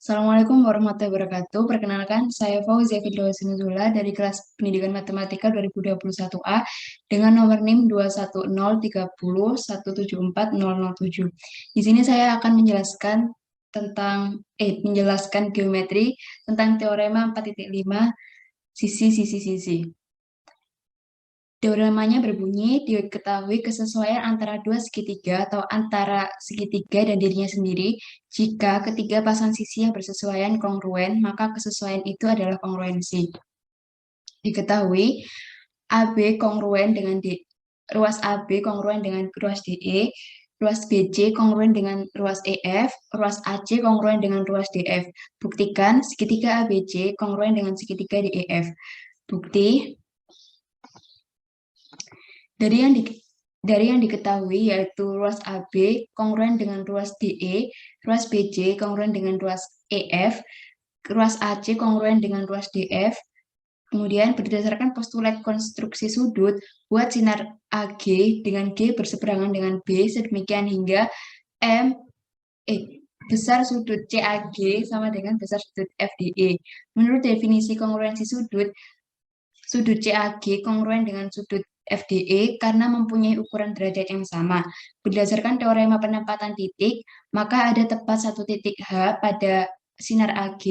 Assalamualaikum warahmatullahi wabarakatuh. Perkenalkan, saya Fauzia Firdaus Nuzula dari kelas Pendidikan Matematika 2021A dengan nomor NIM 21030174007. Di sini saya akan menjelaskan geometri tentang teorema 4.5 sisi. Teoremanya berbunyi, diketahui kesesuaian antara dua segitiga atau antara segitiga dan dirinya sendiri. Jika ketiga pasang sisi yang bersesuaian kongruen, maka kesesuaian itu adalah kongruensi. Diketahui AB kongruen dengan ruas AB kongruen dengan ruas DE, ruas BC kongruen dengan ruas EF, ruas AC kongruen dengan ruas DF. Buktikan segitiga ABC kongruen dengan segitiga DEF. Bukti dari yang diketahui yaitu ruas AB kongruen dengan ruas DE, ruas BC kongruen dengan ruas EF, ruas AC kongruen dengan ruas DF. Kemudian berdasarkan postulat konstruksi sudut, buat sinar AG dengan G berseberangan dengan B sedemikian hingga besar sudut CAG sama dengan besar sudut FDE. Menurut definisi kongruensi sudut CAG kongruen dengan sudut FDE karena mempunyai ukuran derajat yang sama. Berdasarkan teorema penempatan titik, maka ada tepat satu titik H pada sinar AG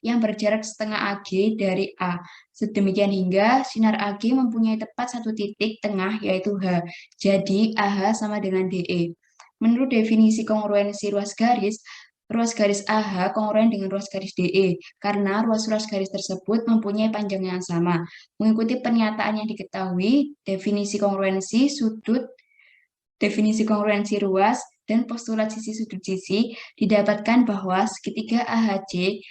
yang berjarak setengah AG dari A. Sedemikian hingga sinar AG mempunyai tepat satu titik tengah yaitu H. Jadi AH sama dengan DE. Menurut definisi kongruensi ruas garis AH kongruen dengan ruas garis DE karena ruas-ruas garis tersebut mempunyai panjang yang sama. Mengikuti pernyataan yang diketahui, definisi kongruensi ruas, dan postulat sisi sudut sisi, didapatkan bahwa segitiga AHC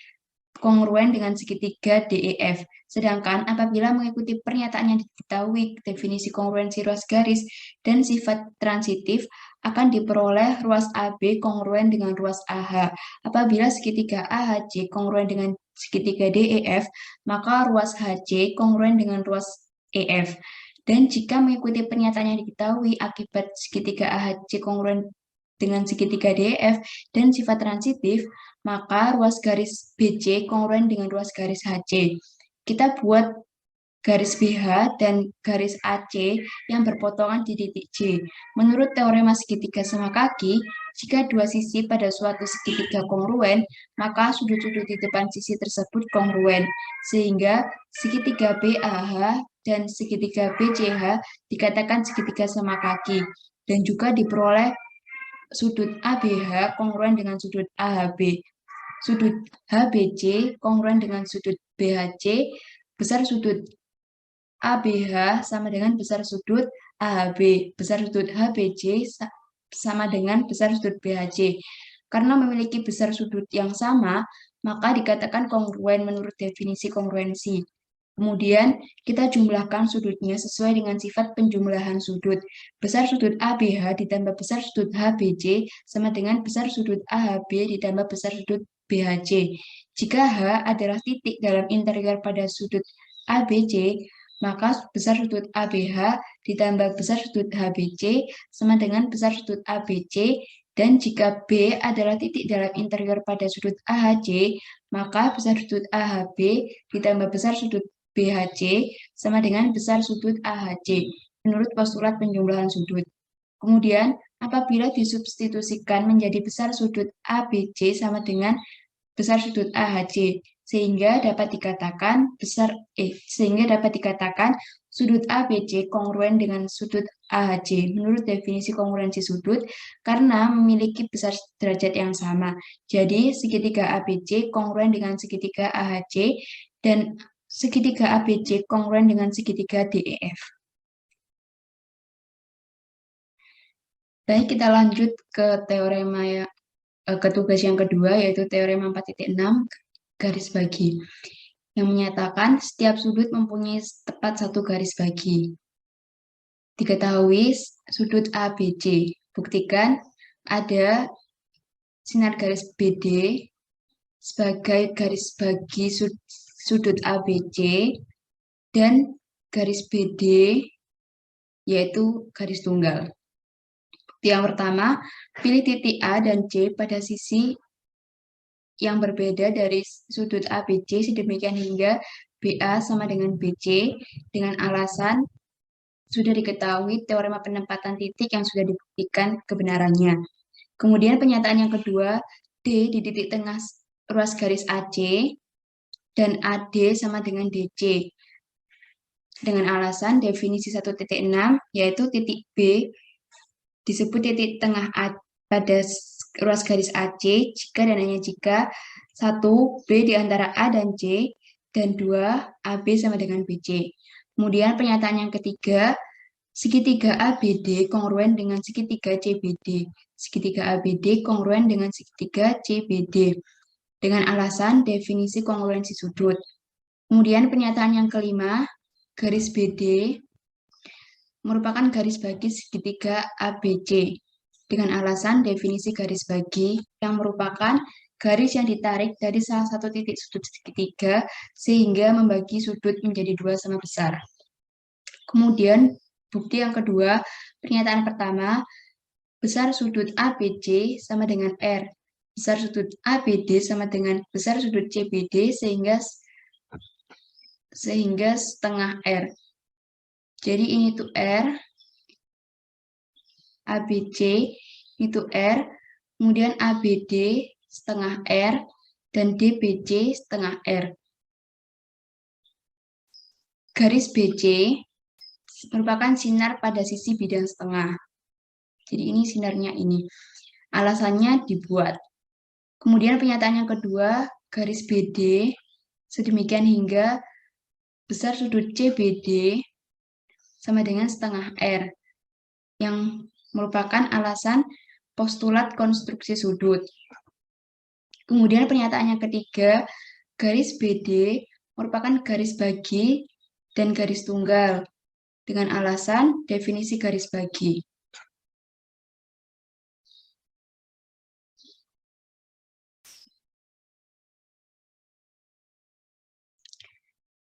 kongruen dengan segitiga DEF. Sedangkan apabila mengikuti pernyataan yang diketahui definisi kongruensi ruas garis dan sifat transitif, akan diperoleh ruas AB kongruen dengan ruas AH. Apabila segitiga AHC kongruen dengan segitiga DEF, maka ruas HC kongruen dengan ruas EF. Dan jika mengikuti pernyataan yang diketahui akibat segitiga AHC kongruen dengan segitiga DEF dan sifat transitif, maka ruas garis BC kongruen dengan ruas garis HC. Kita buat garis BH dan garis AC yang berpotongan di titik J. Menurut teorema segitiga sama kaki, jika dua sisi pada suatu segitiga kongruen, maka sudut-sudut di depan sisi tersebut kongruen, sehingga segitiga BAH dan segitiga BCH dikatakan segitiga sama kaki, dan juga diperoleh sudut ABH kongruen dengan sudut AHB. Sudut HBC kongruen dengan sudut BHC, besar sudut ABH sama dengan besar sudut AHB. Besar sudut HBC sama dengan besar sudut BHC. Karena memiliki besar sudut yang sama, maka dikatakan kongruen menurut definisi kongruensi. Kemudian, kita jumlahkan sudutnya sesuai dengan sifat penjumlahan sudut. Besar sudut ABH ditambah besar sudut HBC sama dengan besar sudut AHB ditambah besar sudut BHC. Jika H adalah titik dalam interior pada sudut ABC, maka besar sudut ABH ditambah besar sudut HBC sama dengan besar sudut ABC, dan jika B adalah titik dalam interior pada sudut AHC, maka besar sudut AHB ditambah besar sudut BHC sama dengan besar sudut AHC, menurut postulat penjumlahan sudut. Kemudian, apabila disubstitusikan menjadi besar sudut ABC sama dengan besar sudut AHC, sehingga dapat dikatakan sudut ABC kongruen dengan sudut AHC menurut definisi kongruensi sudut karena memiliki besar derajat yang sama. Jadi segitiga ABC kongruen dengan segitiga AHC dan segitiga ABC kongruen dengan segitiga DEF. Baik, kita lanjut ke ke tugas yang kedua, yaitu teorema 4.6 garis bagi, yang menyatakan setiap sudut mempunyai tepat satu garis bagi. Diketahui sudut ABC. Buktikan ada sinar garis BD sebagai garis bagi sudut ABC dan garis BD yaitu garis tunggal. Yang pertama, pilih titik A dan C pada sisi yang berbeda dari sudut ABC sedemikian hingga BA sama dengan BC dengan alasan sudah diketahui teorema penempatan titik yang sudah dibuktikan kebenarannya. Kemudian pernyataan yang kedua, D di titik tengah ruas garis AC dan AD sama dengan DC. Dengan alasan definisi 1.6 yaitu titik B disebut titik tengah pada ruas garis AC jika dan hanya jika 1 B di antara A dan C dan 2 AB sama dengan BC. Kemudian pernyataan yang ketiga, segitiga ABD kongruen dengan segitiga CBD. Segitiga ABD kongruen dengan segitiga CBD. Dengan alasan definisi kongruensi sudut. Kemudian pernyataan yang kelima, garis BD merupakan garis bagi segitiga ABC. Dengan alasan definisi garis bagi yang merupakan garis yang ditarik dari salah satu titik sudut segitiga sehingga membagi sudut menjadi dua sama besar. Kemudian bukti yang kedua, pernyataan pertama, besar sudut ABC sama dengan R. Besar sudut ABD sama dengan besar sudut CBD sehingga setengah R. Jadi ini tuh R, ABC itu R, kemudian ABD setengah R, dan DBC setengah R. Garis BC merupakan sinar pada sisi bidang setengah. Jadi ini sinarnya ini. Alasannya dibuat. Kemudian pernyataan yang kedua, garis BD sedemikian hingga besar sudut CBD sama dengan setengah R, yang merupakan alasan postulat konstruksi sudut. Kemudian pernyataan yang ketiga, garis BD merupakan garis bagi dan garis tunggal, dengan alasan definisi garis bagi.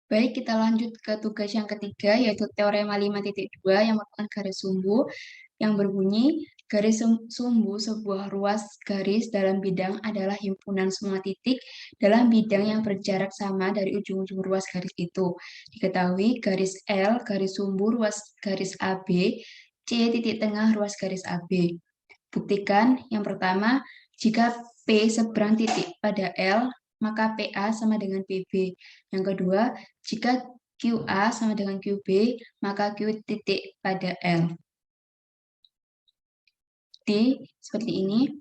Baik, kita lanjut ke tugas yang ketiga, yaitu teorema 5.2 yang merupakan garis sumbu, yang berbunyi, garis sumbu sebuah ruas garis dalam bidang adalah himpunan semua titik dalam bidang yang berjarak sama dari ujung-ujung ruas garis itu. Diketahui garis L, garis sumbu ruas garis AB, C titik tengah ruas garis AB. Buktikan yang pertama, jika P seberang titik pada L, maka PA sama dengan PB. Yang kedua, jika QA sama dengan QB, maka Q titik pada L. D, seperti ini.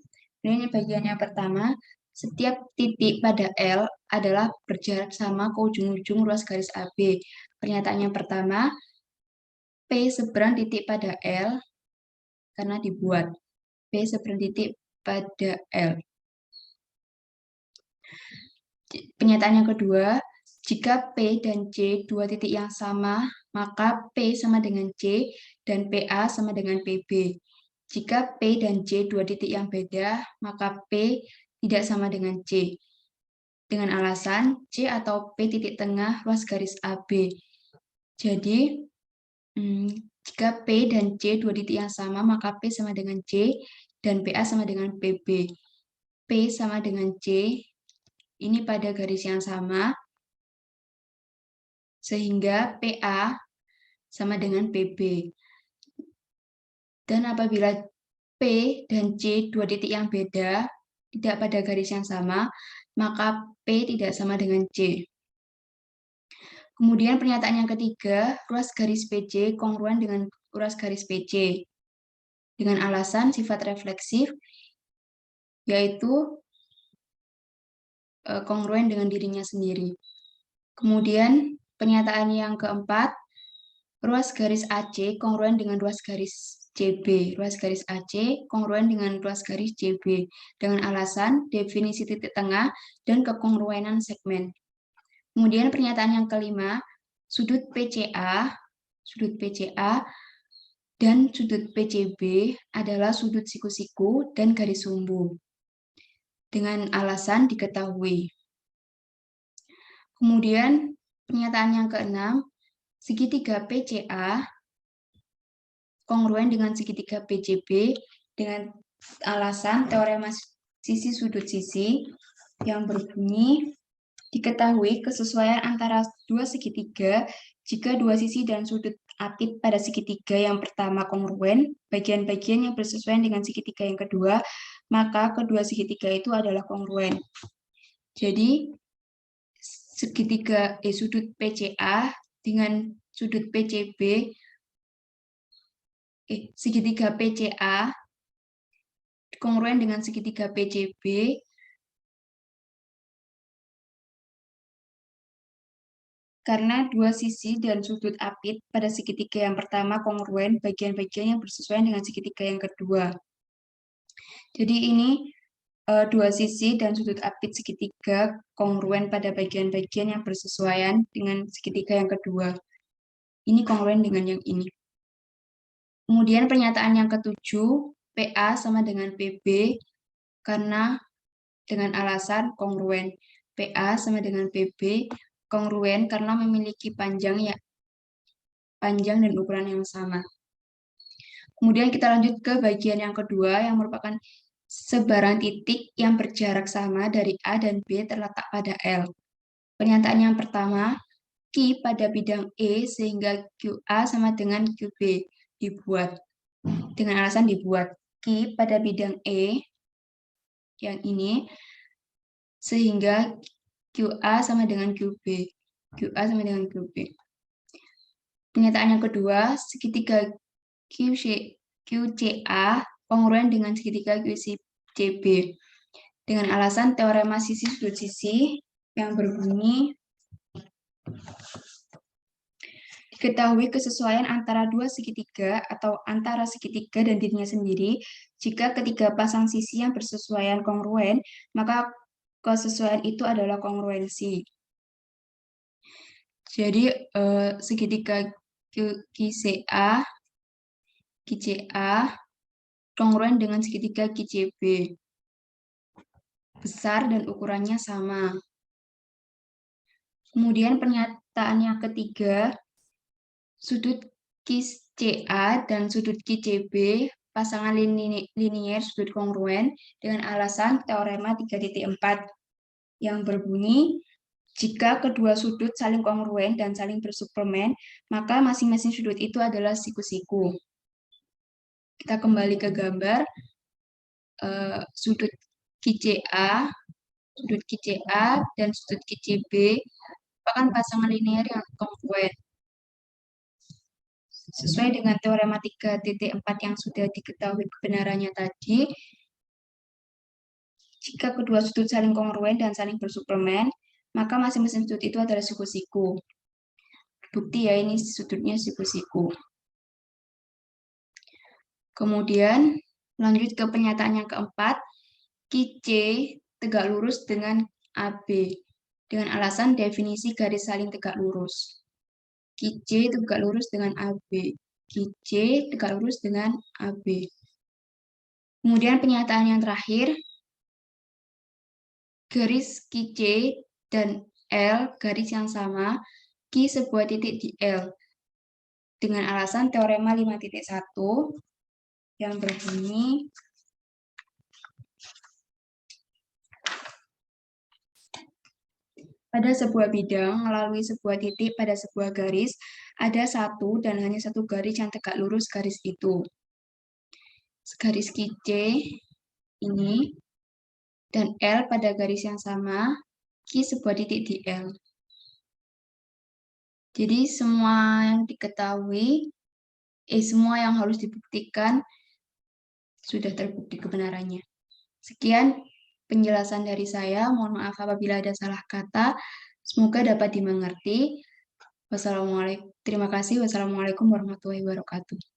Ini bagian yang pertama, setiap titik pada L adalah berjarak sama ke ujung-ujung ruas garis AB. Pernyataan yang pertama, P seberang titik pada L, karena dibuat. P seberang titik pada L. Pernyataan yang kedua, jika P dan C dua titik yang sama, maka P sama dengan C dan PA sama dengan PB. Jika P dan C dua titik yang beda, maka P tidak sama dengan C. Dengan alasan C atau P titik tengah ruas garis AB. Jadi, jika P dan C dua titik yang sama, maka P sama dengan C dan PA sama dengan PB. P sama dengan C ini pada garis yang sama, sehingga PA sama dengan PB. Dan apabila P dan C dua titik yang beda, tidak pada garis yang sama, maka P tidak sama dengan C. Kemudian pernyataan yang ketiga, ruas garis PC kongruen dengan ruas garis PC. Dengan alasan sifat refleksif, yaitu kongruen dengan dirinya sendiri. Kemudian pernyataan yang keempat, ruas garis AC kongruen dengan ruas garis CB. Ruas garis AC kongruen dengan ruas garis CB dengan alasan definisi titik tengah dan kekongruenan segmen. Kemudian pernyataan yang kelima, sudut PCA dan sudut PCB adalah sudut siku-siku dan garis sumbu. Dengan alasan diketahui. Kemudian pernyataan yang keenam, segitiga PCA kongruen dengan segitiga PCB dengan alasan teorema sisi sudut sisi. yang berbunyi, diketahui kesesuaian antara dua segitiga jika dua sisi dan sudut apit pada segitiga yang pertama kongruen, bagian-bagian yang bersesuaian dengan segitiga yang kedua, maka kedua segitiga itu adalah kongruen. Jadi, sudut PCA dengan sudut PCB, segitiga PCA kongruen dengan segitiga PCB, karena dua sisi dan sudut apit pada segitiga yang pertama kongruen, bagian-bagian yang bersesuaian dengan segitiga yang kedua. Jadi ini dua sisi dan sudut apit segitiga kongruen pada bagian-bagian yang bersesuaian dengan segitiga yang kedua. Ini kongruen dengan yang ini. Kemudian pernyataan yang ketujuh, PA sama dengan PB, karena dengan alasan kongruen. PA sama dengan PB, kongruen karena memiliki panjang dan ukuran yang sama. Kemudian kita lanjut ke bagian yang kedua yang merupakan sebaran titik yang berjarak sama dari A dan B terletak pada L. Pernyataan yang pertama, Q pada bidang E sehingga QA sama dengan QB dibuat. Dengan alasan dibuat Q pada bidang E yang ini sehingga QA sama dengan QB. QA sama dengan QB. Pernyataan yang kedua, segitiga QCA kongruen dengan segitiga QCB. Dengan alasan teorema sisi sudut sisi yang berbunyi, diketahui kesesuaian antara dua segitiga atau antara segitiga dan dirinya sendiri. Jika ketiga pasang sisi yang bersesuaian kongruen, maka kesesuaian itu adalah kongruensi. Jadi segitiga QCA kongruen dengan segitiga QCB. Besar dan ukurannya sama. Kemudian pernyataan yang ketiga, sudut QCA dan sudut QCB pasangan linier sudut kongruen dengan alasan teorema 3.4 yang berbunyi, jika kedua sudut saling kongruen dan saling bersuplemen, maka masing-masing sudut itu adalah siku-siku. Kita kembali ke gambar, sudut QCA dan sudut QCB merupakan pasangan linier yang kongruen. Sesuai dengan teorema 3.4 yang sudah diketahui kebenarannya tadi, jika kedua sudut saling kongruen dan saling bersuplemen, maka masing-masing sudut itu adalah siku-siku. Bukti ya, ini sudutnya siku-siku. Kemudian, lanjut ke pernyataan yang keempat, QC tegak lurus dengan AB, dengan alasan definisi garis saling tegak lurus. QC tegak lurus dengan AB. QC tegak lurus dengan AB. Kemudian pernyataan yang terakhir, garis QC dan L garis yang sama, Q sebuah titik di L. Dengan alasan teorema 5.1 yang berbunyi, pada sebuah bidang, melalui sebuah titik pada sebuah garis, ada satu dan hanya satu garis yang tegak lurus garis itu. Garis QC ini, dan L pada garis yang sama, Q sebuah titik di L. Jadi semua yang diketahui, semua yang harus dibuktikan, sudah terbukti kebenarannya. Sekian penjelasan dari saya, mohon maaf apabila ada salah kata, semoga dapat dimengerti. Terima kasih. Wassalamualaikum warahmatullahi wabarakatuh.